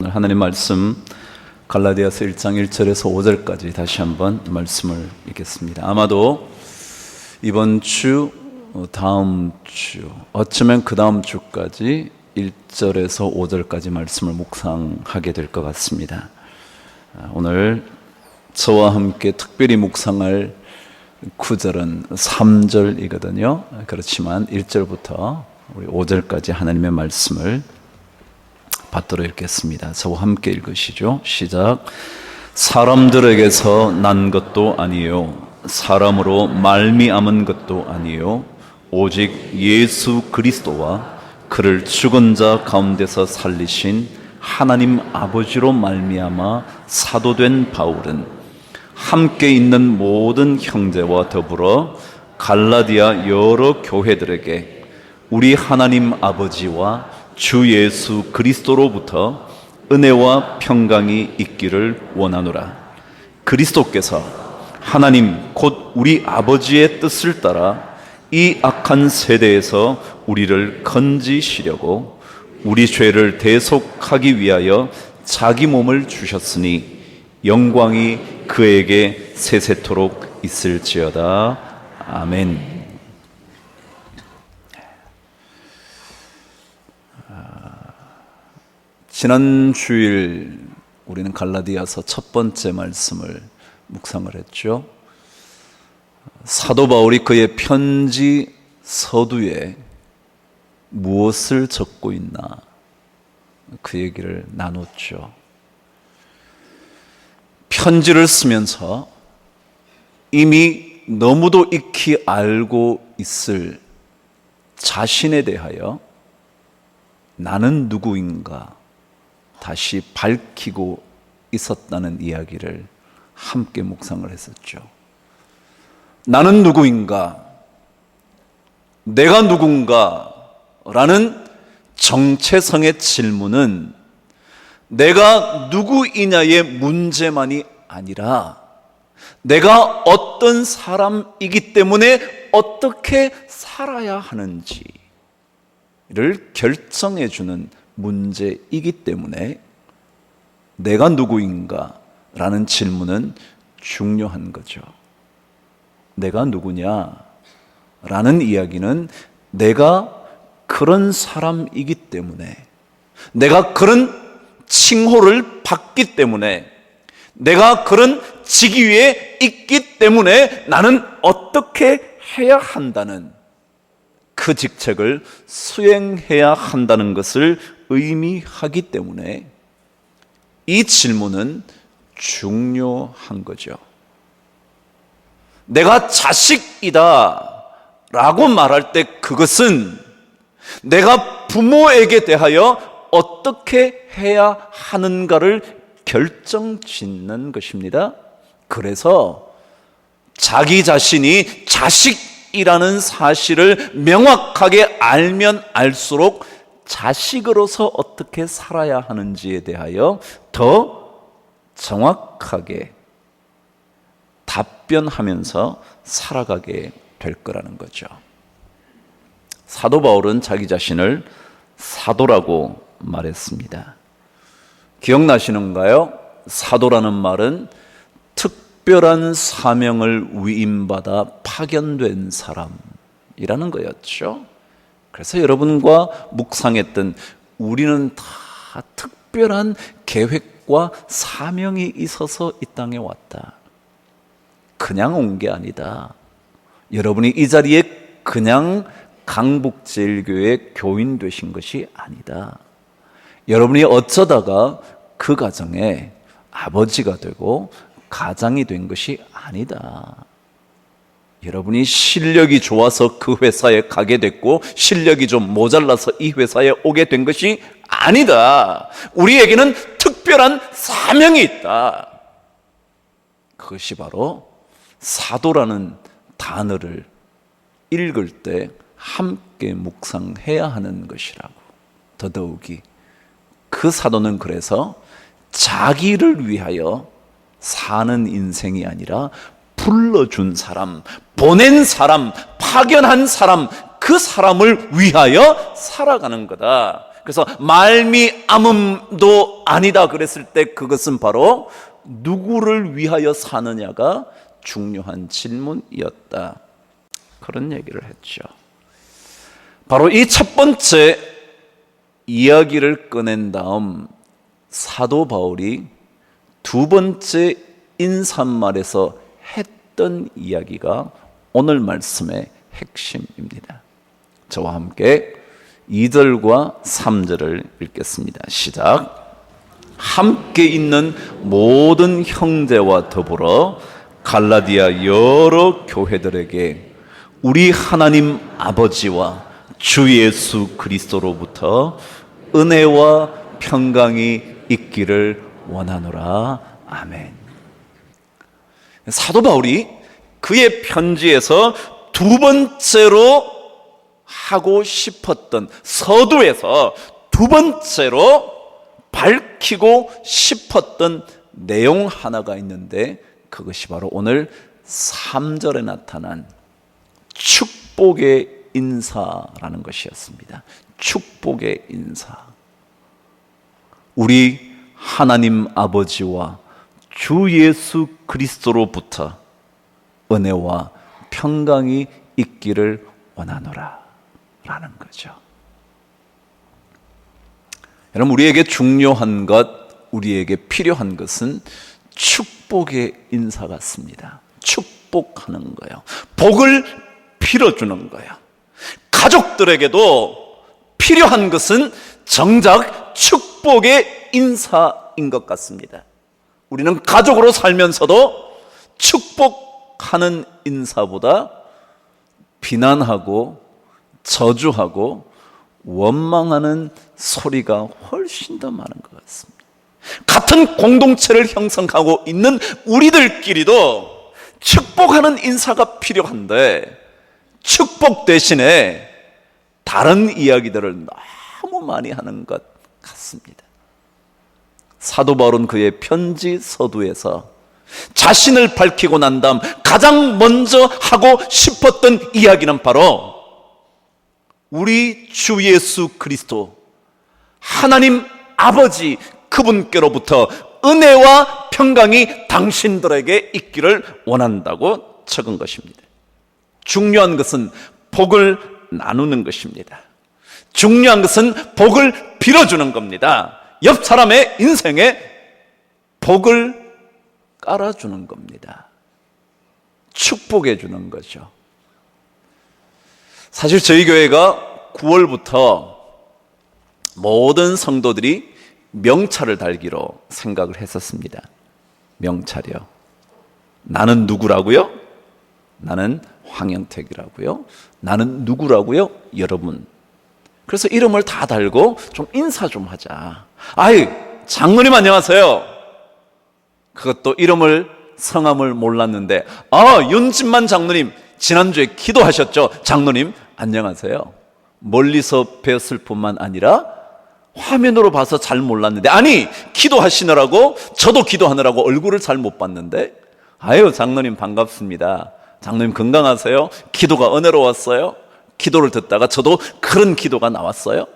오늘 하나님 말씀 갈라디아서 1장 1절에서 5절까지 다시 한번 말씀을 읽겠습니다. 아마도 이번 주, 다음 주, 어쩌면 그 다음 주까지 1절에서 5절까지 말씀을 묵상하게 될 것 같습니다. 오늘 저와 함께 특별히 묵상할 구절은 3절이거든요. 그렇지만 1절부터 우리 5절까지 하나님의 말씀을 받도록 읽겠습니다. 저와 함께 읽으시죠. 시작. 사람들에게서 난 것도 아니요 사람으로 말미암은 것도 아니요 오직 예수 그리스도와 그를 죽은 자 가운데서 살리신 하나님 아버지로 말미암아 사도된 바울은 함께 있는 모든 형제와 더불어 갈라디아 여러 교회들에게 우리 하나님 아버지와 주 예수 그리스도로부터 은혜와 평강이 있기를 원하노라. 그리스도께서 하나님 곧 우리 아버지의 뜻을 따라 이 악한 세대에서 우리를 건지시려고 우리 죄를 대속하기 위하여 자기 몸을 주셨으니 영광이 그에게 세세토록 있을지어다. 아멘. 지난 주일 우리는 갈라디아서 첫 번째 말씀을 묵상을 했죠. 사도 바울이 그의 편지 서두에 무엇을 적고 있나 그 얘기를 나눴죠. 편지를 쓰면서 이미 너무도 익히 알고 있을 자신에 대하여 나는 누구인가 다시 밝히고 있었다는 이야기를 함께 묵상을 했었죠. 나는 누구인가? 내가 누군가? 라는 정체성의 질문은 내가 누구이냐의 문제만이 아니라 내가 어떤 사람이기 때문에 어떻게 살아야 하는지를 결정해 주는 문제이기 때문에 내가 누구인가? 라는 질문은 중요한 거죠. 내가 누구냐? 라는 이야기는 내가 그런 사람이기 때문에 내가 그런 칭호를 받기 때문에 내가 그런 직위에 있기 때문에 나는 어떻게 해야 한다는 그 직책을 수행해야 한다는 것을 의미하기 때문에 이 질문은 중요한 거죠. 내가 자식이다 라고 말할 때 그것은 내가 부모에게 대하여 어떻게 해야 하는가를 결정짓는 것입니다. 그래서 자기 자신이 자식이라는 사실을 명확하게 알면 알수록 자식으로서 어떻게 살아야 하는지에 대하여 더 정확하게 답변하면서 살아가게 될 거라는 거죠. 사도 바울은 자기 자신을 사도라고 말했습니다. 기억나시는가요? 사도라는 말은 특별한 사명을 위임받아 파견된 사람이라는 거였죠. 그래서 여러분과 묵상했던 우리는 다 특별한 계획과 사명이 있어서 이 땅에 왔다. 그냥 온 게 아니다. 여러분이 이 자리에 그냥 강북제일교회 교인 되신 것이 아니다. 여러분이 어쩌다가 그 가정에 아버지가 되고 가장이 된 것이 아니다. 여러분이 실력이 좋아서 그 회사에 가게 됐고 실력이 좀 모자라서 이 회사에 오게 된 것이 아니다. 우리에게는 특별한 사명이 있다. 그것이 바로 사도라는 단어를 읽을 때 함께 묵상해야 하는 것이라고. 더더욱이 그 사도는 그래서 자기를 위하여 사는 인생이 아니라 불러준 사람, 보낸 사람, 파견한 사람, 그 사람을 위하여 살아가는 거다. 그래서 말미암음도 아니다 그랬을 때 그것은 바로 누구를 위하여 사느냐가 중요한 질문이었다. 그런 얘기를 했죠. 바로 이 첫 번째 이야기를 꺼낸 다음 사도 바울이 두 번째 인사말에서 했던 이야기가 오늘 말씀의 핵심입니다. 저와 함께 2절과 3절을 읽겠습니다. 시작. 함께 있는 모든 형제와 더불어 갈라디아 여러 교회들에게 우리 하나님 아버지와 주 예수 그리스도로부터 은혜와 평강이 있기를 원하노라. 아멘. 사도 바울이 그의 편지에서 두 번째로 하고 싶었던, 서두에서 두 번째로 밝히고 싶었던 내용 하나가 있는데 그것이 바로 오늘 3절에 나타난 축복의 인사라는 것이었습니다. 축복의 인사. 우리 하나님 아버지와 주 예수 그리스도로부터 은혜와 평강이 있기를 원하노라 라는 거죠. 여러분, 우리에게 중요한 것, 우리에게 필요한 것은 축복의 인사 같습니다. 축복하는 거예요. 복을 빌어주는 거예요. 가족들에게도 필요한 것은 정작 축복의 인사인 것 같습니다. 우리는 가족으로 살면서도 축복하는 인사보다 비난하고 저주하고 원망하는 소리가 훨씬 더 많은 것 같습니다. 같은 공동체를 형성하고 있는 우리들끼리도 축복하는 인사가 필요한데 축복 대신에 다른 이야기들을 너무 많이 하는 것 같습니다. 사도 바울은 그의 편지 서두에서 자신을 밝히고 난 다음 가장 먼저 하고 싶었던 이야기는 바로 우리 주 예수 그리스도 하나님 아버지 그분께로부터 은혜와 평강이 당신들에게 있기를 원한다고 적은 것입니다. 중요한 것은 복을 나누는 것입니다. 중요한 것은 복을 빌어주는 겁니다. 옆 사람의 인생에 복을 깔아주는 겁니다. 축복해 주는 거죠. 사실 저희 교회가 9월부터 모든 성도들이 명찰을 달기로 생각을 했었습니다. 명찰이요. 나는 누구라고요? 나는 황영택이라고요. 나는 누구라고요? 여러분. 그래서 이름을 다 달고 좀 인사 좀 하자. 아이, 장로님 안녕하세요. 그것도 이름을, 성함을 몰랐는데, 윤진만 장로님 지난주에 기도하셨죠? 장로님 안녕하세요. 멀리서 뵀을 뿐만 아니라 화면으로 봐서 잘 몰랐는데, 아니 기도하시느라고, 저도 기도하느라고 얼굴을 잘 못 봤는데, 아유 장로님 반갑습니다. 장로님 건강하세요? 기도가 은혜로웠어요? 기도를 듣다가 저도 그런 기도가 나왔어요?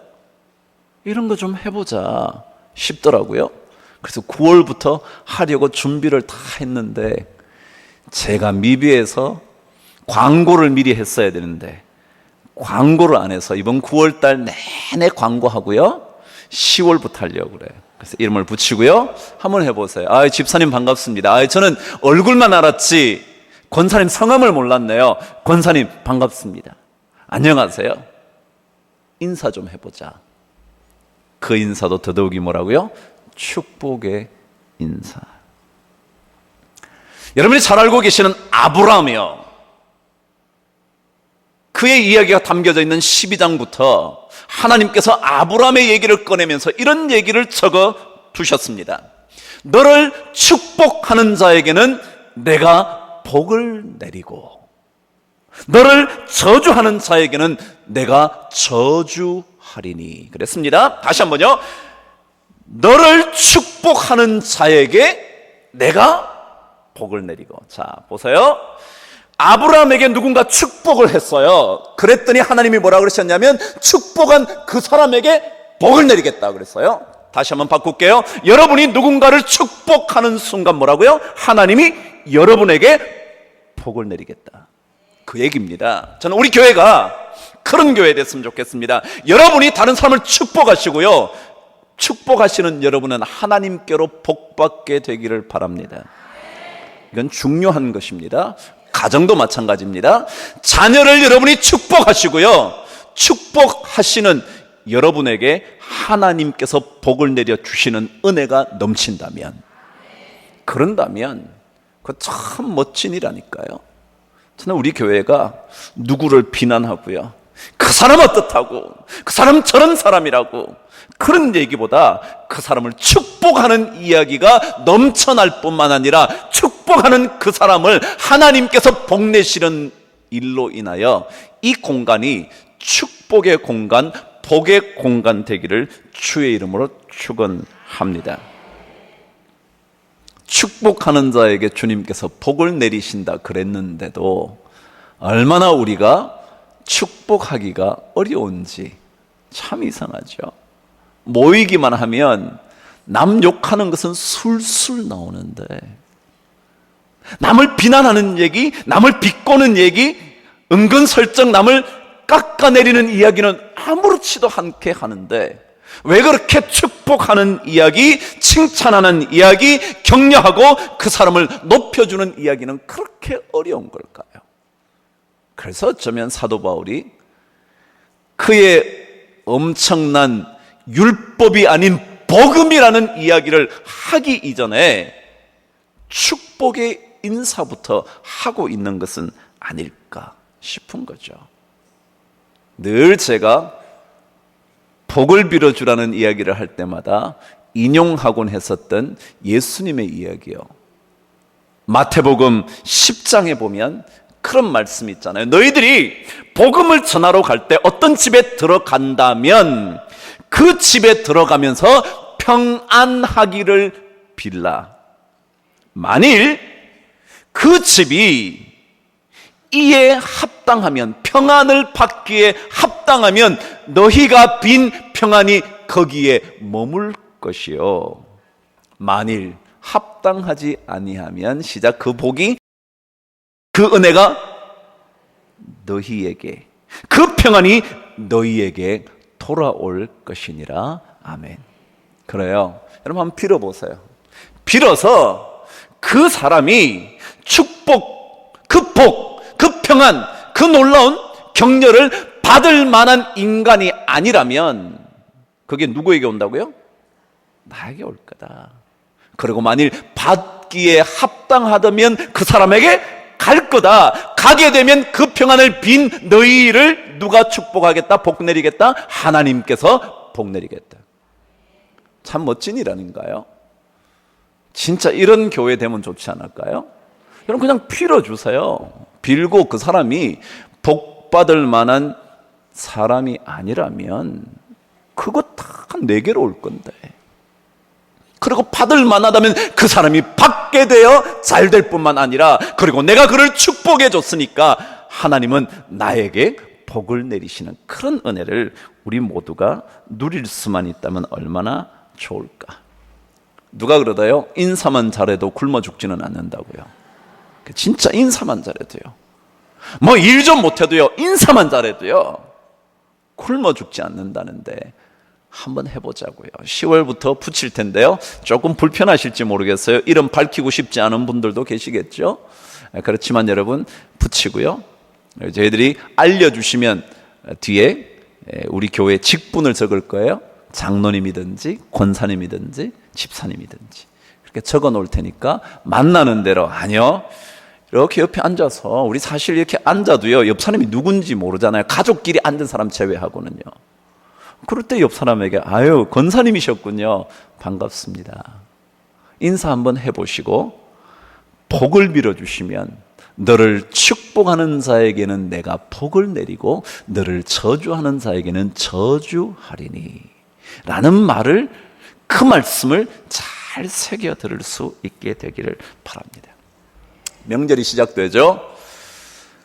이런 거 좀 해보자 싶더라고요. 그래서 9월부터 하려고 준비를 다 했는데 제가 미비해서 광고를 미리 했어야 되는데 광고를 안 해서 이번 9월달 내내 광고하고요, 10월부터 하려고 그래요. 그래서 이름을 붙이고요, 한번 해보세요. 집사님 반갑습니다. 저는 얼굴만 알았지 권사님 성함을 몰랐네요. 권사님 반갑습니다. 안녕하세요. 인사 좀 해보자. 그 인사도 더더욱이 뭐라고요? 축복의 인사. 여러분이 잘 알고 계시는 아브라함이요, 그의 이야기가 담겨져 있는 12장부터 하나님께서 아브라함의 얘기를 꺼내면서 이런 얘기를 적어 두셨습니다. 너를 축복하는 자에게는 내가 복을 내리고 너를 저주하는 자에게는 내가 저주하리니. 그랬습니다. 다시 한번요. 너를 축복하는 자에게 내가 복을 내리고. 자, 보세요. 아브라함에게 누군가 축복을 했어요. 그랬더니 하나님이 뭐라 그러셨냐면 축복한 그 사람에게 복을 내리겠다 그랬어요. 다시 한번 바꿀게요. 여러분이 누군가를 축복하는 순간 뭐라고요? 하나님이 여러분에게 복을 내리겠다. 그 얘기입니다. 저는 우리 교회가 그런 교회 됐으면 좋겠습니다. 여러분이 다른 사람을 축복하시고요, 축복하시는 여러분은 하나님께로 복받게 되기를 바랍니다. 이건 중요한 것입니다. 가정도 마찬가지입니다. 자녀를 여러분이 축복하시고요, 축복하시는 여러분에게 하나님께서 복을 내려 주시는 은혜가 넘친다면, 그런다면 그거 참 멋진 일이라니까요. 저는 우리 교회가 누구를 비난하고요, 그 사람 어떻다고, 그 사람 저런 사람이라고, 그런 얘기보다 그 사람을 축복하는 이야기가 넘쳐날 뿐만 아니라 축복하는 그 사람을 하나님께서 복내시는 일로 인하여 이 공간이 축복의 공간, 복의 공간 되기를 주의 이름으로 축원합니다. 축복하는 자에게 주님께서 복을 내리신다 그랬는데도 얼마나 우리가 축복하기가 어려운지 참 이상하죠. 모이기만 하면 남 욕하는 것은 술술 나오는데, 남을 비난하는 얘기, 남을 비꼬는 얘기, 은근슬쩍 남을 깎아내리는 이야기는 아무렇지도 않게 하는데, 왜 그렇게 축복하는 이야기, 칭찬하는 이야기, 격려하고 그 사람을 높여주는 이야기는 그렇게 어려운 걸까요? 그래서 어쩌면 사도 바울이 그의 엄청난 율법이 아닌 복음이라는 이야기를 하기 이전에 축복의 인사부터 하고 있는 것은 아닐까 싶은 거죠. 늘 제가 복을 빌어주라는 이야기를 할 때마다 인용하곤 했었던 예수님의 이야기요. 마태복음 10장에 보면 그런 말씀이 있잖아요. 너희들이 복음을 전하러 갈 때 어떤 집에 들어간다면 그 집에 들어가면서 평안하기를 빌라. 만일 그 집이 이에 합당하면, 평안을 받기에 합당하면 너희가 빈 평안이 거기에 머물 것이요, 만일 합당하지 아니하면, 시작, 그 복이, 그 은혜가 너희에게, 그 평안이 너희에게 돌아올 것이니라. 아멘. 그래요. 여러분 한번 빌어보세요. 빌어서 그 사람이 축복, 그 복, 그 평안, 그 놀라운 격려를 받을 만한 인간이 아니라면 그게 누구에게 온다고요? 나에게 올 거다. 그리고 만일 받기에 합당하다면 그 사람에게 갈 거다. 가게 되면 그 평안을 빈 너희를 누가 축복하겠다, 복 내리겠다? 하나님께서 복 내리겠다. 참 멋진 일 아닌가요? 진짜 이런 교회 되면 좋지 않을까요? 여러분 그냥 빌어주세요. 빌고 그 사람이 복 받을 만한 사람이 아니라면 그거 다 내게로 올 건데, 그리고 받을 만하다면 그 사람이 받게 되어 잘 될 뿐만 아니라, 그리고 내가 그를 축복해 줬으니까 하나님은 나에게 복을 내리시는 그런 은혜를 우리 모두가 누릴 수만 있다면 얼마나 좋을까. 누가 그러다요? 인사만 잘해도 굶어 죽지는 않는다고요. 진짜 인사만 잘해도요, 뭐 일 좀 못해도요, 인사만 잘해도요 굶어 죽지 않는다는데 한번 해보자고요. 10월부터 붙일 텐데요, 조금 불편하실지 모르겠어요. 이름 밝히고 싶지 않은 분들도 계시겠죠. 그렇지만 여러분 붙이고요, 저희들이 알려주시면 뒤에 우리 교회 직분을 적을 거예요. 장로님이든지 권사님이든지 집사님이든지 이렇게 적어 놓을 테니까 만나는 대로, 아니요, 이렇게 옆에 앉아서, 우리 사실 이렇게 앉아도요 옆 사람이 누군지 모르잖아요. 가족끼리 앉은 사람 제외하고는요. 그럴 때 옆 사람에게 아유 권사님이셨군요, 반갑습니다, 인사 한번 해보시고 복을 빌어주시면 너를 축복하는 자에게는 내가 복을 내리고 너를 저주하는 자에게는 저주하리니 라는 말을, 그 말씀을 잘 새겨 들을 수 있게 되기를 바랍니다. 명절이 시작되죠.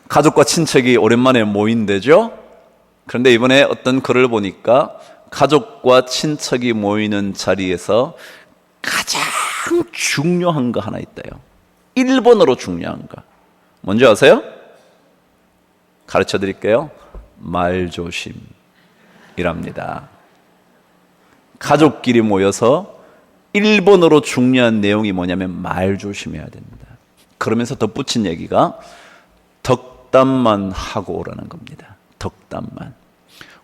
가족과 친척이 오랜만에 모인대죠. 그런데 이번에 어떤 글을 보니까 가족과 친척이 모이는 자리에서 가장 중요한 거 하나 있대요. 1번으로 중요한 거. 뭔지 아세요? 가르쳐 드릴게요. 말조심이랍니다. 가족끼리 모여서 1번으로 중요한 내용이 뭐냐면 말조심해야 됩니다. 그러면서 덧붙인 얘기가 덕담만 하고 오라는 겁니다. 덕담만.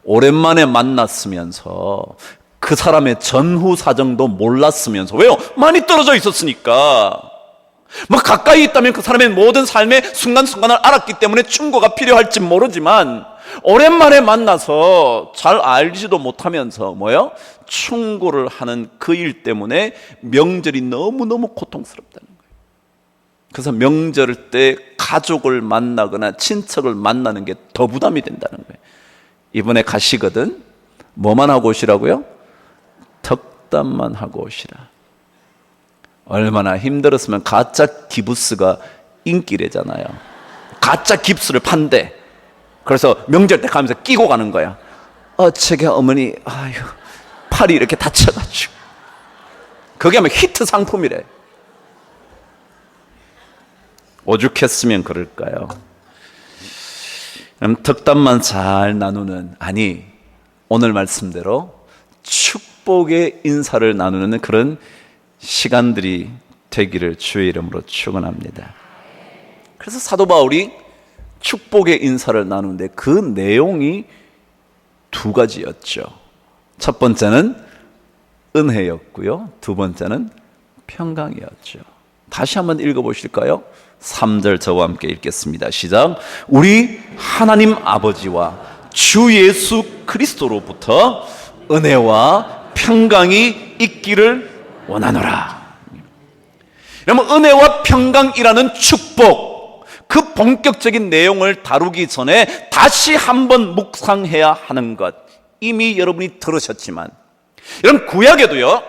오랜만에 만났으면서 그 사람의 전후 사정도 몰랐으면서, 왜요? 많이 떨어져 있었으니까. 뭐 가까이 있다면 그 사람의 모든 삶의 순간순간을 알았기 때문에 충고가 필요할지 모르지만, 오랜만에 만나서 잘 알지도 못하면서 뭐요? 충고를 하는 그 일 때문에 명절이 너무너무 고통스럽다는 거예요. 그래서 명절 때 가족을 만나거나 친척을 만나는 게 더 부담이 된다는 거예요. 이번에 가시거든 뭐만 하고 오시라고요? 덕담만 하고 오시라. 얼마나 힘들었으면 가짜 기부스가 인기래잖아요. 가짜 깁스를 판대. 그래서 명절 때 가면서 끼고 가는 거야. 제가 어머니 아유 팔이 이렇게 다쳐가지고. 그게 아마 히트 상품이래. 오죽했으면 그럴까요? 덕담만 잘 나누는, 아니 오늘 말씀대로 축복의 인사를 나누는 그런 시간들이 되기를 주의 이름으로 축원합니다. 그래서 사도 바울이 축복의 인사를 나누는데 그 내용이 두 가지였죠. 첫 번째는 은혜였고요, 두 번째는 평강이었죠. 다시 한번 읽어보실까요? 3절 저와 함께 읽겠습니다. 시작. 우리 하나님 아버지와 주 예수 그리스도로부터 은혜와 평강이 있기를 원하노라. 여러분, 은혜와 평강이라는 축복, 그 본격적인 내용을 다루기 전에 다시 한번 묵상해야 하는 것, 이미 여러분이 들으셨지만, 여러분 구약에도요,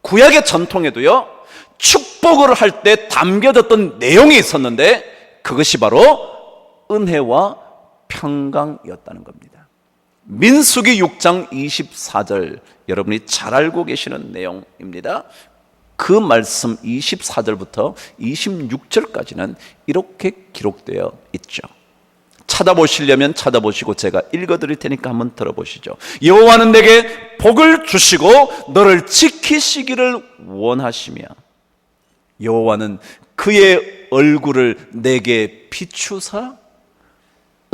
구약의 전통에도요, 축복을 할 때 담겨졌던 내용이 있었는데 그것이 바로 은혜와 평강이었다는 겁니다. 민수기 6장 24절, 여러분이 잘 알고 계시는 내용입니다. 그 말씀 24절부터 26절까지는 이렇게 기록되어 있죠. 찾아보시려면 찾아보시고 제가 읽어드릴 테니까 한번 들어보시죠. 여호와는 내게 복을 주시고 너를 지키시기를 원하시며, 여호와는 그의 얼굴을 내게 비추사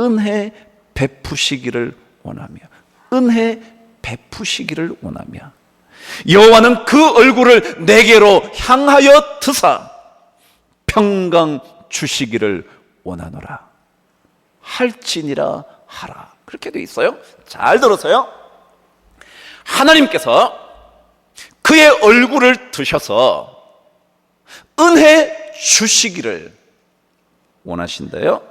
은혜 베푸시기를 원하며, 은혜 베푸시기를 원하며, 여호와는 그 얼굴을 내게로 향하여 드사 평강 주시기를 원하노라 할지니라 하라. 그렇게 돼 있어요. 잘 들으세요. 하나님께서 그의 얼굴을 드셔서 은혜 주시기를 원하신대요.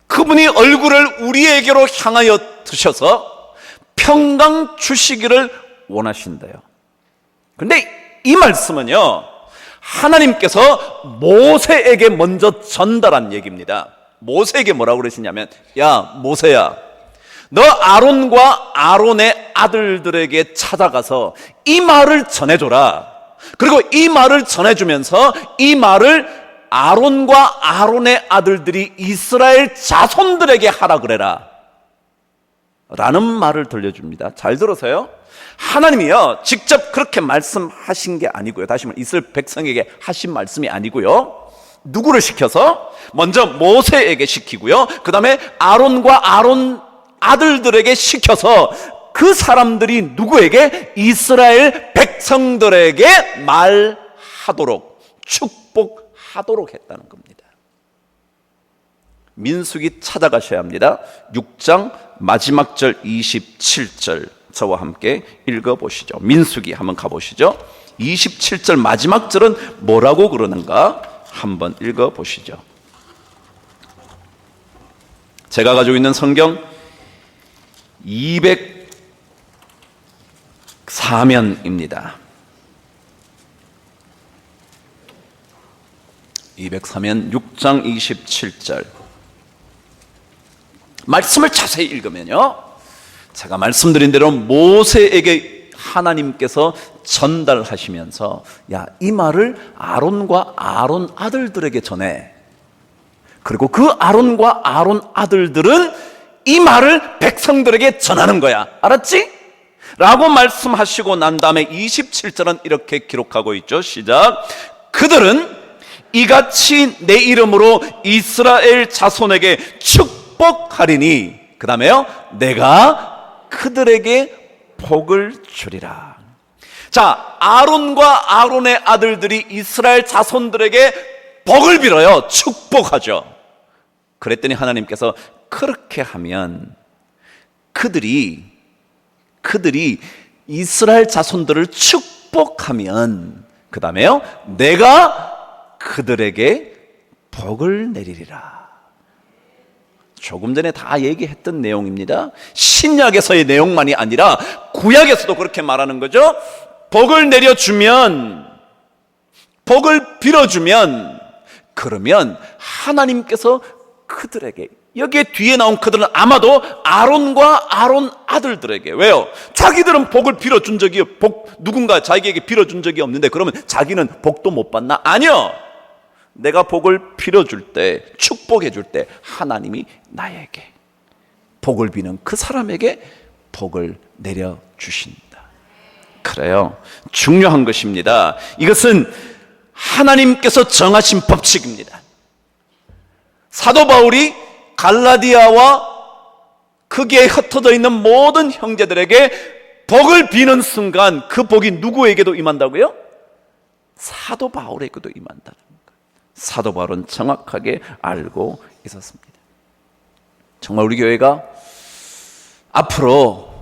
그분이 얼굴을 우리에게로 향하여 드셔서 평강 주시기를 원하신대요. 그런데 이 말씀은요, 하나님께서 모세에게 먼저 전달한 얘기입니다. 모세에게 뭐라고 그러시냐면, 야 모세야, 너 아론과 아론의 아들들에게 찾아가서 이 말을 전해줘라. 그리고 이 말을 전해주면서 이 말을 아론과 아론의 아들들이 이스라엘 자손들에게 하라 그래라 라는 말을 들려줍니다. 잘 들으세요. 하나님이요, 직접 그렇게 말씀하신 게 아니고요, 다시 말해 이스라엘 백성에게 하신 말씀이 아니고요, 누구를 시켜서? 먼저 모세에게 시키고요, 그 다음에 아론과 아론 아들들에게 시켜서 그 사람들이 누구에게? 이스라엘 백성들에게 말하도록, 축복하도록 했다는 겁니다. 민수기 찾아가셔야 합니다. 6장 마지막 절 27절 저와 함께 읽어보시죠. 민수기 한번 가보시죠. 27절 마지막 절은 뭐라고 그러는가 한번 읽어보시죠. 제가 가지고 있는 성경 204면입니다. 204면 6장 27절 말씀을 자세히 읽으면요, 제가 말씀드린 대로 모세에게 하나님께서 전달하시면서 야, 이 말을 아론과 아론 아들들에게 전해. 그리고 그 아론과 아론 아들들은 이 말을 백성들에게 전하는 거야. 알았지? 라고 말씀하시고 난 다음에 27절은 이렇게 기록하고 있죠. 시작. 그들은 이같이 내 이름으로 이스라엘 자손에게 축복하리니, 그 다음에요, 내가 그들에게 복을 주리라. 자, 아론과 아론의 아들들이 이스라엘 자손들에게 복을 빌어요. 축복하죠. 그랬더니 하나님께서 그렇게 하면 그들이 이스라엘 자손들을 축복하면, 그 다음에요, 내가 그들에게 복을 내리리라. 조금 전에 다 얘기했던 내용입니다. 신약에서의 내용만이 아니라 구약에서도 그렇게 말하는 거죠. 복을 내려주면, 복을 빌어주면, 그러면 하나님께서 그들에게, 여기에 뒤에 나온 그들은 아마도 아론과 아론 아들들에게, 왜요? 자기들은 복을 빌어준 적이, 누군가 자기에게 빌어준 적이 없는데 그러면 자기는 복도 못 받나? 아니요. 내가 복을 빌어줄 때, 축복해 줄 때 하나님이 나에게, 복을 비는 그 사람에게 복을 내려주신다. 그래요. 중요한 것입니다. 이것은 하나님께서 정하신 법칙입니다. 사도 바울이 갈라디아와 거기에 흩어져 있는 모든 형제들에게 복을 비는 순간 그 복이 누구에게도 임한다고요? 사도 바울에게도 임한다는 것. 사도 바울은 정확하게 알고 있었습니다. 정말 우리 교회가 앞으로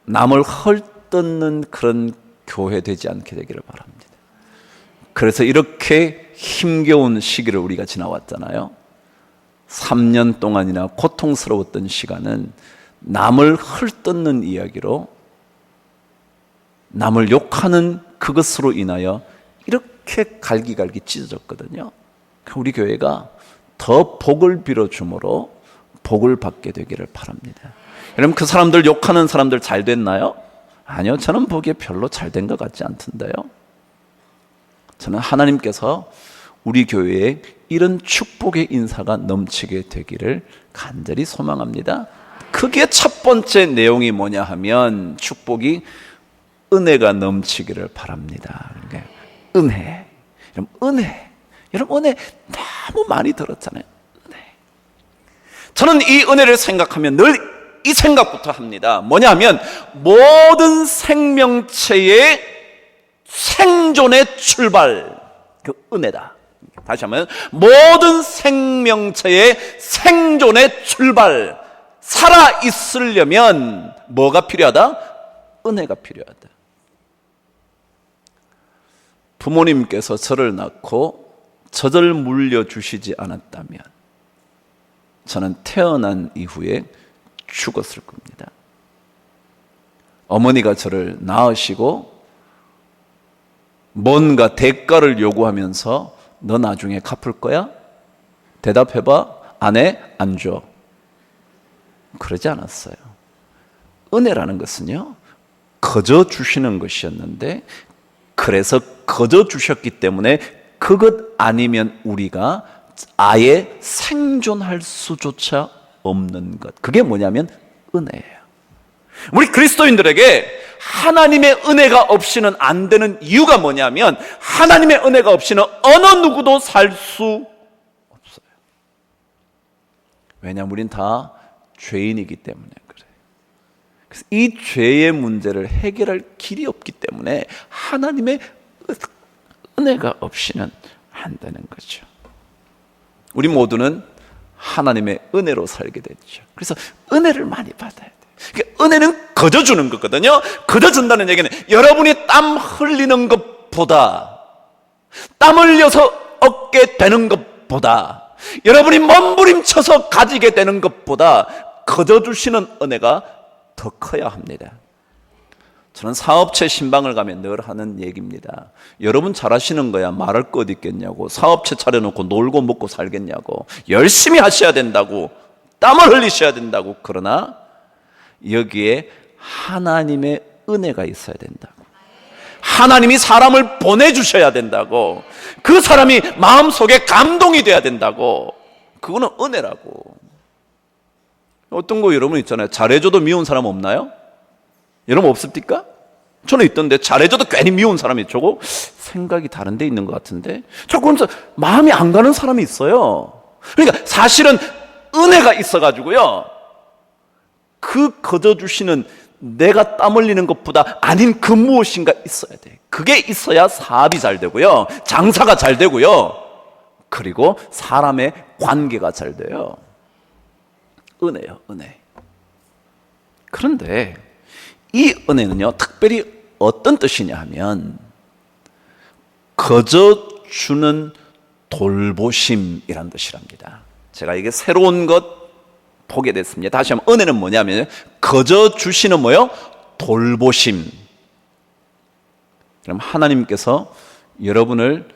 남을 헐뜯는 그런 교회 되지 않게 되기를 바랍니다. 그래서 이렇게 힘겨운 시기를 우리가 지나왔잖아요. 3년 동안이나 고통스러웠던 시간은 남을 헐뜯는 이야기로, 남을 욕하는 그것으로 인하여 이렇게 갈기갈기 찢어졌거든요. 우리 교회가 더 복을 빌어줌으로 복을 받게 되기를 바랍니다. 여러분, 그 사람들 욕하는 사람들 잘 됐나요? 아니요, 저는 보기에 별로 잘 된 것 같지 않던데요. 저는 하나님께서 우리 교회에 이런 축복의 인사가 넘치게 되기를 간절히 소망합니다. 그게 첫 번째 내용이 뭐냐 하면, 축복이 은혜가 넘치기를 바랍니다. 그러니까 은혜. 여러분 은혜 너무 많이 들었잖아요. 은혜. 저는 이 은혜를 생각하면 늘 이 생각부터 합니다. 뭐냐 하면, 모든 생명체의 생존의 출발, 그 은혜다. 다시 한번, 모든 생명체의 생존의 출발, 살아 있으려면 뭐가 필요하다? 은혜가 필요하다. 부모님께서 저를 낳고 젖을 물려주시지 않았다면 저는 태어난 이후에 죽었을 겁니다. 어머니가 저를 낳으시고 뭔가 대가를 요구하면서 너 나중에 갚을 거야? 대답해봐. 안 해? 안 줘. 그러지 않았어요. 은혜라는 것은요, 거저 주시는 것이었는데, 그래서 거저 주셨기 때문에 그것 아니면 우리가 아예 생존할 수조차 없는 것. 그게 뭐냐면 은혜예요. 우리 그리스도인들에게 하나님의 은혜가 없이는 안 되는 이유가 뭐냐면, 하나님의 은혜가 없이는 어느 누구도 살 수 없어요. 왜냐하면 우린 다 죄인이기 때문에 그래요. 그래서 이 죄의 문제를 해결할 길이 없기 때문에 하나님의 은혜가 없이는 안 되는 거죠. 우리 모두는 하나님의 은혜로 살게 됐죠. 그래서 은혜를 많이 받아야 돼요. 그러니까 은혜는 거저 주는 거거든요. 거저 준다는 얘기는 여러분이 땀 흘리는 것보다, 땀 흘려서 얻게 되는 것보다, 여러분이 몸부림쳐서 가지게 되는 것보다 거저 주시는 은혜가 더 커야 합니다. 저는 사업체 신방을 가면 늘 하는 얘기입니다. 여러분 잘하시는 거야. 말할 것 어디 있겠냐고. 사업체 차려놓고 놀고 먹고 살겠냐고. 열심히 하셔야 된다고. 땀을 흘리셔야 된다고. 그러나 여기에 하나님의 은혜가 있어야 된다고. 하나님이 사람을 보내주셔야 된다고. 그 사람이 마음속에 감동이 돼야 된다고. 그거는 은혜라고. 어떤 거 여러분 있잖아요. 잘해줘도 미운 사람 없나요? 여러분 없습니까? 저는 있던데 잘해줘도 괜히 미운 사람이 있고 생각이 다른 데 있는 것 같은데 자꾸 마음이 안 가는 사람이 있어요. 그러니까 사실은 은혜가 있어가지고요, 그 거저주시는 내가 땀 흘리는 것보다 아닌 그 무엇인가 있어야 돼. 그게 있어야 사업이 잘 되고요, 장사가 잘 되고요, 그리고 사람의 관계가 잘 돼요. 은혜요, 은혜. 그런데 이 은혜는요, 특별히 어떤 뜻이냐 하면 거저 주는 돌보심이란 뜻이랍니다. 제가 이게 새로운 것 보게 됐습니다. 다시 한번, 은혜는 뭐냐면 거저 주시는 뭐요? 돌보심. 그럼 하나님께서 여러분을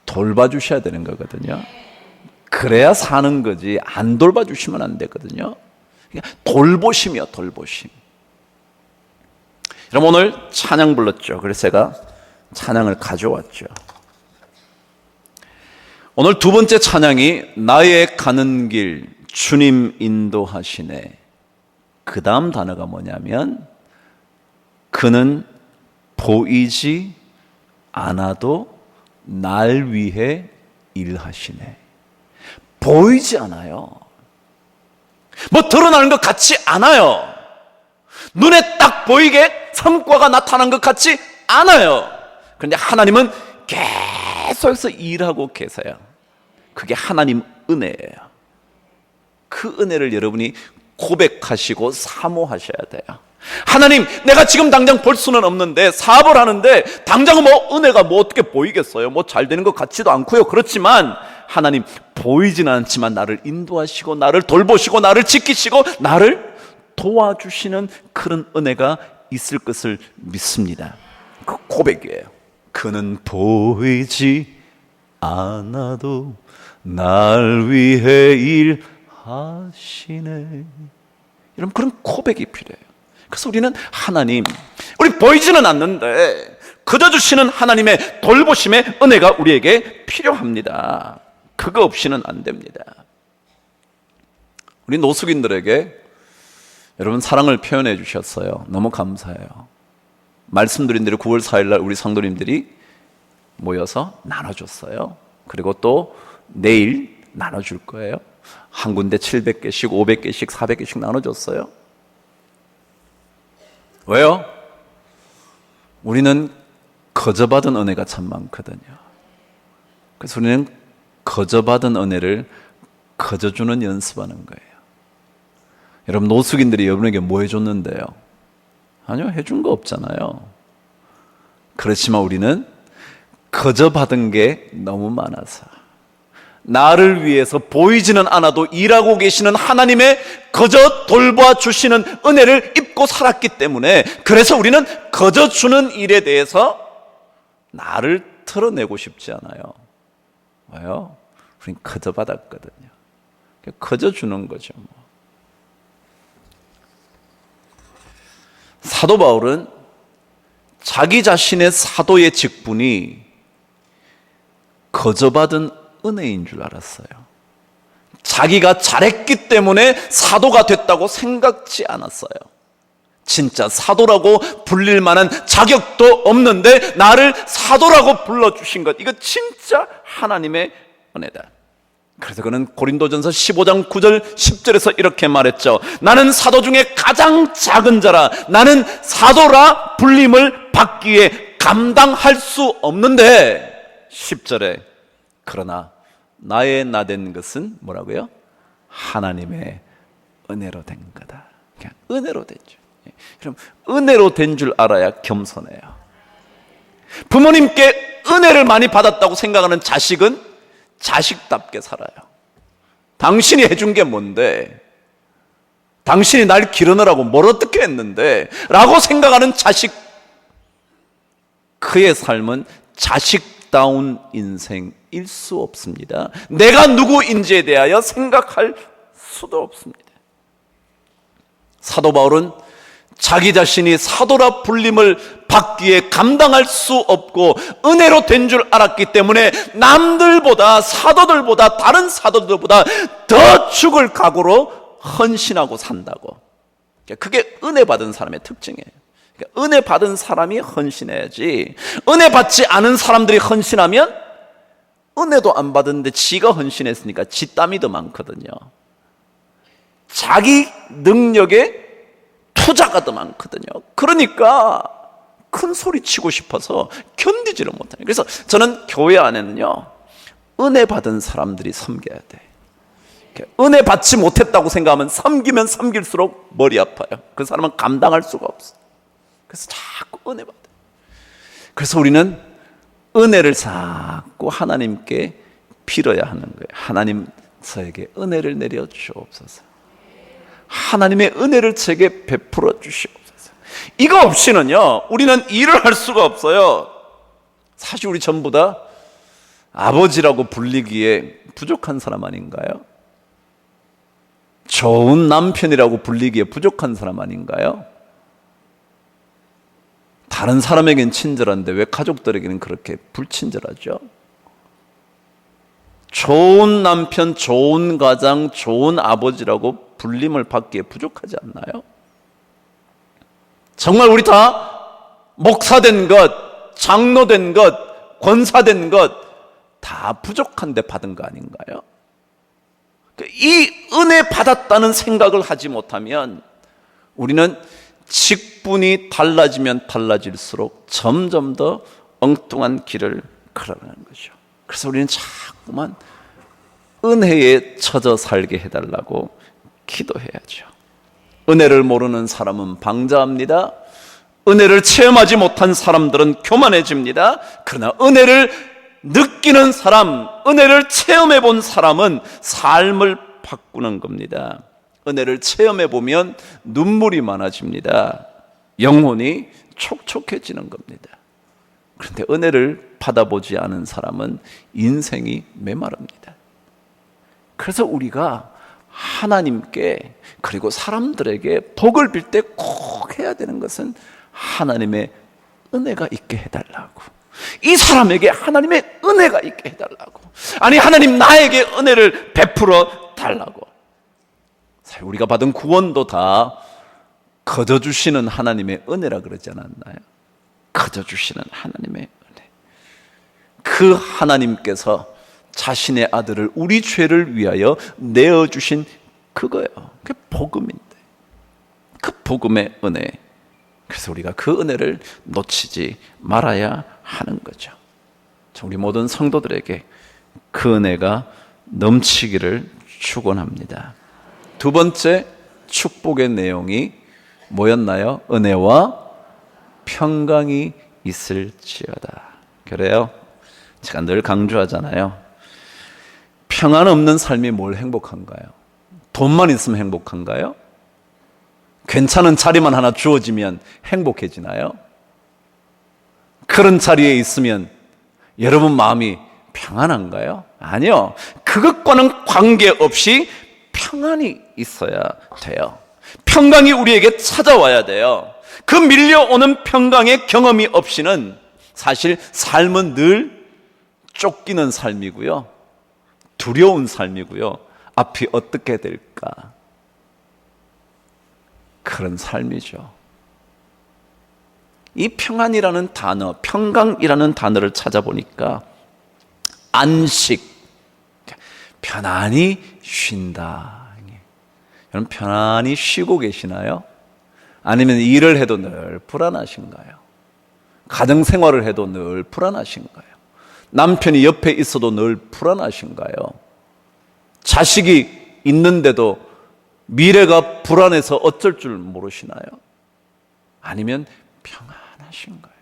돌봐주셔야 되는 거거든요. 그래야 사는 거지 안 돌봐주시면 안 되거든요. 그러니까 돌보심이요, 돌보심. 여러분 오늘 찬양 불렀죠. 그래서 제가 찬양을 가져왔죠. 오늘 두 번째 찬양이 나의 가는 길 주님 인도하시네. 그 다음 단어가 뭐냐면 그는 보이지 않아도 날 위해 일하시네. 보이지 않아요. 뭐 드러나는 것 같지 않아요. 눈에 딱 보이게 성과가 나타난 것 같지 않아요. 그런데 하나님은 계속해서 일하고 계세요. 그게 하나님 은혜예요. 그 은혜를 여러분이 고백하시고 사모하셔야 돼요. 하나님, 내가 지금 당장 볼 수는 없는데 사업을 하는데 당장은 뭐 은혜가 뭐 어떻게 보이겠어요? 뭐 잘 되는 것 같지도 않고요. 그렇지만 하나님, 보이지는 않지만 나를 인도하시고 나를 돌보시고 나를 지키시고 나를 도와주시는 그런 은혜가 있을 것을 믿습니다. 그 고백이에요. 그는 보이지 않아도 날 위해 일하시네. 이런 그런 고백이 필요해요. 그래서 우리는 하나님, 우리 보이지는 않는데 그저 주시는 하나님의 돌보심의 은혜가 우리에게 필요합니다. 그거 없이는 안 됩니다. 우리 노숙인들에게 여러분 사랑을 표현해 주셨어요. 너무 감사해요. 말씀드린 대로 9월 4일 날 우리 성도님들이 모여서 나눠줬어요. 그리고 또 내일 나눠줄 거예요. 한 군데 700개씩, 500개씩, 400개씩 나눠줬어요. 왜요? 우리는 거저받은 은혜가 참 많거든요. 그래서 우리는 거저받은 은혜를 거저주는 연습하는 거예요. 여러분 노숙인들이 여러분에게 뭐 해줬는데요? 아니요, 해준 거 없잖아요. 그렇지만 우리는 거저받은 게 너무 많아서 나를 위해서 보이지는 않아도 일하고 계시는 하나님의 거저 돌봐 주시는 은혜를 입고 살았기 때문에, 그래서 우리는 거저 주는 일에 대해서 나를 털어내고 싶지 않아요. 왜요? 우린 거저 받았거든요. 거저 주는 거죠. 사도 바울은 자기 자신의 사도의 직분이 거저받은 은혜인 줄 알았어요. 자기가 잘했기 때문에 사도가 됐다고 생각지 않았어요. 진짜 사도라고 불릴 만한 자격도 없는데 나를 사도라고 불러주신 것, 이거 진짜 하나님의 은혜다. 그래서 그는 고린도전서 15장 9절 10절에서 이렇게 말했죠. 나는 사도 중에 가장 작은 자라. 나는 사도라 불림을 받기에 감당할 수 없는데 10절에 그러나 나의 나된 것은 뭐라고요? 하나님의 은혜로 된 거다. 그냥 은혜로 됐죠. 그럼 은혜로 된 줄 알아야 겸손해요. 부모님께 은혜를 많이 받았다고 생각하는 자식은 자식답게 살아요. 당신이 해준 게 뭔데? 당신이 날 기르느라고 뭘 어떻게 했는데? 라고 생각하는 자식, 그의 삶은 자식다운 인생일 수 없습니다. 내가 누구인지에 대하여 생각할 수도 없습니다. 사도 바울은 자기 자신이 사도라 불림을 받기에 감당할 수 없고 은혜로 된 줄 알았기 때문에 남들보다, 사도들보다, 다른 사도들보다 더 죽을 각오로 헌신하고 산다고. 그게 은혜 받은 사람의 특징이에요. 그러니까 은혜 받은 사람이 헌신해야지, 은혜 받지 않은 사람들이 헌신하면 은혜도 안 받았는데 지가 헌신했으니까 지 땀이 더 많거든요. 자기 능력에 투자가 더 많거든요. 그러니까 큰 소리 치고 싶어서 견디지를 못해요. 그래서 저는 교회 안에는요, 은혜 받은 사람들이 섬겨야 돼. 은혜 받지 못했다고 생각하면 섬기면 섬길수록 머리 아파요. 그 사람은 감당할 수가 없어. 그래서 자꾸 은혜 받아요. 그래서 우리는 은혜를 자꾸 하나님께 빌어야 하는 거예요. 하나님, 저에게 은혜를 내려 주옵소서. 하나님의 은혜를 제게 베풀어 주시옵소서. 이거 없이는요, 우리는 일을 할 수가 없어요. 사실 우리 전부 다 아버지라고 불리기에 부족한 사람 아닌가요? 좋은 남편이라고 불리기에 부족한 사람 아닌가요? 다른 사람에겐 친절한데 왜 가족들에게는 그렇게 불친절하죠? 좋은 남편, 좋은 가장, 좋은 아버지라고 불림을 받기에 부족하지 않나요? 정말 우리 다 목사된 것, 장로된 것, 권사된 것 다 부족한데 받은 거 아닌가요? 이 은혜 받았다는 생각을 하지 못하면 우리는 직분이 달라지면 달라질수록 점점 더 엉뚱한 길을 걸어가는 거죠. 그래서 우리는 자꾸만 은혜에 처져 살게 해달라고 기도해야죠. 은혜를 모르는 사람은 방자합니다. 은혜를 체험하지 못한 사람들은 교만해집니다. 그러나 은혜를 느끼는 사람, 은혜를 체험해 본 사람은 삶을 바꾸는 겁니다. 은혜를 체험해 보면 눈물이 많아집니다. 영혼이 촉촉해지는 겁니다. 그런데 은혜를 받아보지 않은 사람은 인생이 메마릅니다. 그래서 우리가 하나님께 그리고 사람들에게 복을 빌 때 꼭 해야 되는 것은 하나님의 은혜가 있게 해달라고, 이 사람에게 하나님의 은혜가 있게 해달라고, 아니 하나님 나에게 은혜를 베풀어 달라고. 사실 우리가 받은 구원도 다 거저주시는 하나님의 은혜라 그러지 않았나요? 거저주시는 하나님의 은혜. 그 하나님께서 자신의 아들을 우리 죄를 위하여 내어주신 그거예요. 그게 복음인데, 그 복음의 은혜. 그래서 우리가 그 은혜를 놓치지 말아야 하는 거죠. 우리 모든 성도들에게 그 은혜가 넘치기를 축원합니다. 두 번째 축복의 내용이 뭐였나요? 은혜와 평강이 있을지어다. 그래요. 제가 늘 강조하잖아요. 평안 없는 삶이 뭘 행복한가요? 돈만 있으면 행복한가요? 괜찮은 자리만 하나 주어지면 행복해지나요? 그런 자리에 있으면 여러분 마음이 평안한가요? 아니요. 그것과는 관계없이 평안이 있어야 돼요. 평강이 우리에게 찾아와야 돼요. 그 밀려오는 평강의 경험이 없이는 사실 삶은 늘 쫓기는 삶이고요, 두려운 삶이고요, 앞이 어떻게 될까, 그런 삶이죠. 이 평안이라는 단어, 평강이라는 단어를 찾아보니까 안식, 편안히 쉰다. 여러분 편안히 쉬고 계시나요? 아니면 일을 해도 늘 불안하신가요? 가정생활을 해도 늘 불안하신가요? 남편이 옆에 있어도 늘 불안하신가요? 자식이 있는데도 미래가 불안해서 어쩔 줄 모르시나요? 아니면 평안하신가요?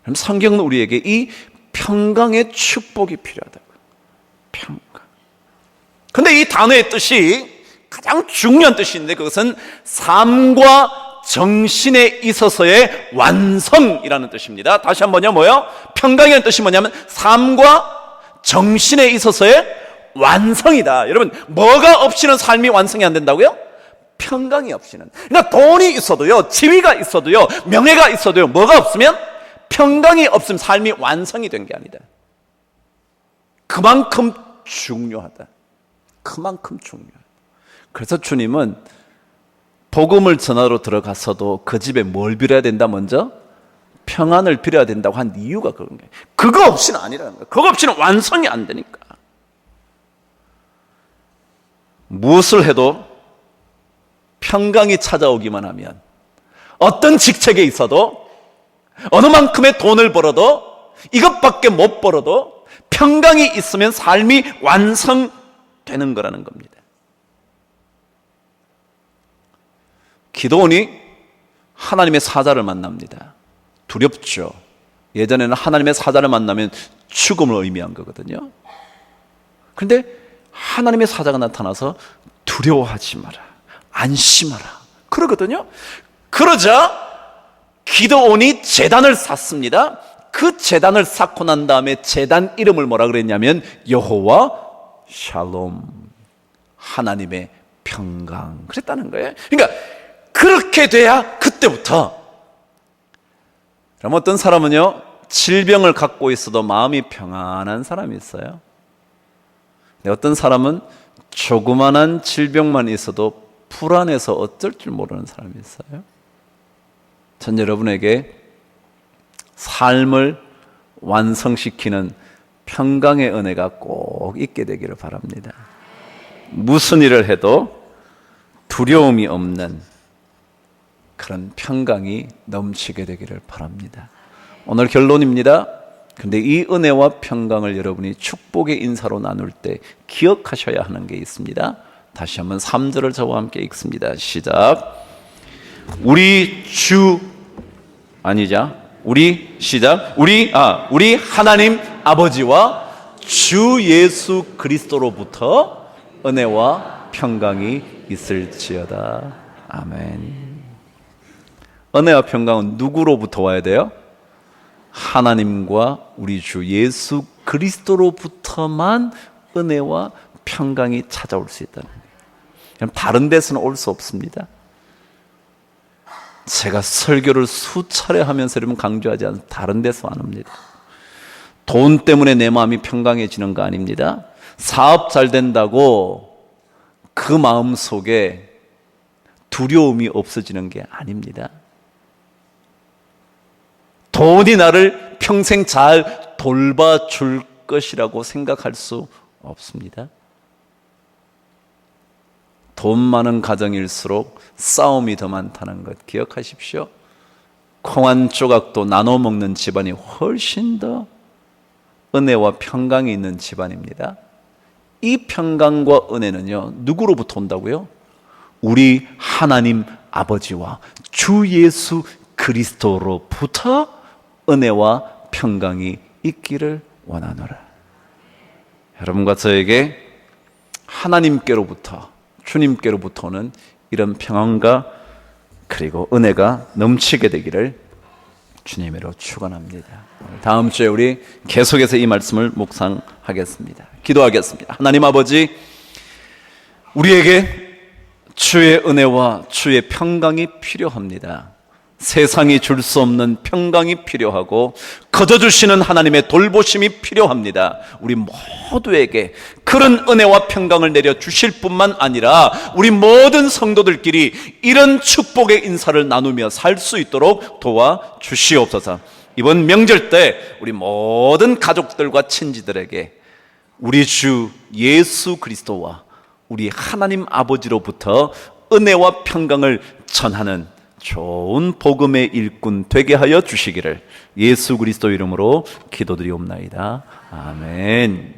그럼 성경은 우리에게 이 평강의 축복이 필요하다고요. 평강. 근데 이 단어의 뜻이 가장 중요한 뜻인데 그것은 삶과 정신에 있어서의 완성이라는 뜻입니다. 다시 한번요, 뭐요? 평강이라는 뜻이 뭐냐면 삶과 정신에 있어서의 완성이다. 여러분, 뭐가 없이는 삶이 완성이 안 된다고요? 평강이 없이는, 그러니까 돈이 있어도요, 지위가 있어도요, 명예가 있어도요, 뭐가 없으면, 평강이 없으면 삶이 완성이 된 게 아니다. 그만큼 중요하다. 그만큼 중요하다. 그래서 주님은 복음을 전하러 들어가서도 그 집에 뭘 빌어야 된다? 먼저 평안을 빌어야 된다고 한 이유가 그런 거예요. 그거 없이는 아니라는 거예요. 그거 없이는 완성이 안 되니까. 무엇을 해도 평강이 찾아오기만 하면, 어떤 직책에 있어도, 어느 만큼의 돈을 벌어도, 이것밖에 못 벌어도 평강이 있으면 삶이 완성되는 거라는 겁니다. 기드온이 하나님의 사자를 만납니다. 두렵죠. 예전에는 하나님의 사자를 만나면 죽음을 의미한 거거든요. 그런데 하나님의 사자가 나타나서 두려워하지 마라, 안심하라 그러거든요. 그러자 기드온이 제단을 쌓습니다. 그 제단을 쌓고 난 다음에 제단 이름을 뭐라 그랬냐면 여호와 샬롬, 하나님의 평강 그랬다는 거예요. 그러니까 그렇게 돼야 그때부터. 그럼 어떤 사람은요, 질병을 갖고 있어도 마음이 평안한 사람이 있어요. 어떤 사람은 조그만한 질병만 있어도 불안해서 어쩔 줄 모르는 사람이 있어요. 전 여러분에게 삶을 완성시키는 평강의 은혜가 꼭 있게 되기를 바랍니다. 무슨 일을 해도 두려움이 없는 그런 평강이 넘치게 되기를 바랍니다. 오늘 결론입니다. 근데 이 은혜와 평강을 여러분이 축복의 인사로 나눌 때 기억하셔야 하는 게 있습니다. 다시 한번 3절을 저와 함께 읽습니다. 시작. 우리 하나님 아버지와 주 예수 그리스도로부터 은혜와 평강이 있을지어다. 아멘. 은혜와 평강은 누구로부터 와야 돼요? 하나님과 우리 주 예수 그리스도로부터만 은혜와 평강이 찾아올 수 있다는 거예요. 다른 데서는 올 수 없습니다. 제가 설교를 수차례 하면서 여러분 강조하지 않아서 다른 데서 안 옵니다. 돈 때문에 내 마음이 평강해지는 거 아닙니다. 사업 잘 된다고 그 마음 속에 두려움이 없어지는 게 아닙니다. 돈이 나를 평생 잘 돌봐줄 것이라고 생각할 수 없습니다. 돈 많은 가정일수록 싸움이 더 많다는 것 기억하십시오. 콩 한 조각도 나눠 먹는 집안이 훨씬 더 은혜와 평강이 있는 집안입니다. 이 평강과 은혜는요, 누구로부터 온다고요? 우리 하나님 아버지와 주 예수 그리스도로부터 은혜와 평강이 있기를 원하노라. 여러분과 저에게 하나님께로부터, 주님께로부터는 이런 평안과 그리고 은혜가 넘치게 되기를 주님으로 축원합니다. 다음 주에 우리 계속해서 이 말씀을 묵상하겠습니다. 기도하겠습니다. 하나님 아버지, 우리에게 주의 은혜와 주의 평강이 필요합니다. 세상이 줄 수 없는 평강이 필요하고 거저주시는 하나님의 돌보심이 필요합니다. 우리 모두에게 그런 은혜와 평강을 내려주실 뿐만 아니라 우리 모든 성도들끼리 이런 축복의 인사를 나누며 살 수 있도록 도와주시옵소서. 이번 명절 때 우리 모든 가족들과 친지들에게 우리 주 예수 그리스도와 우리 하나님 아버지로부터 은혜와 평강을 전하는 좋은 복음의 일꾼 되게 하여 주시기를 예수 그리스도 이름으로 기도드리옵나이다. 아멘.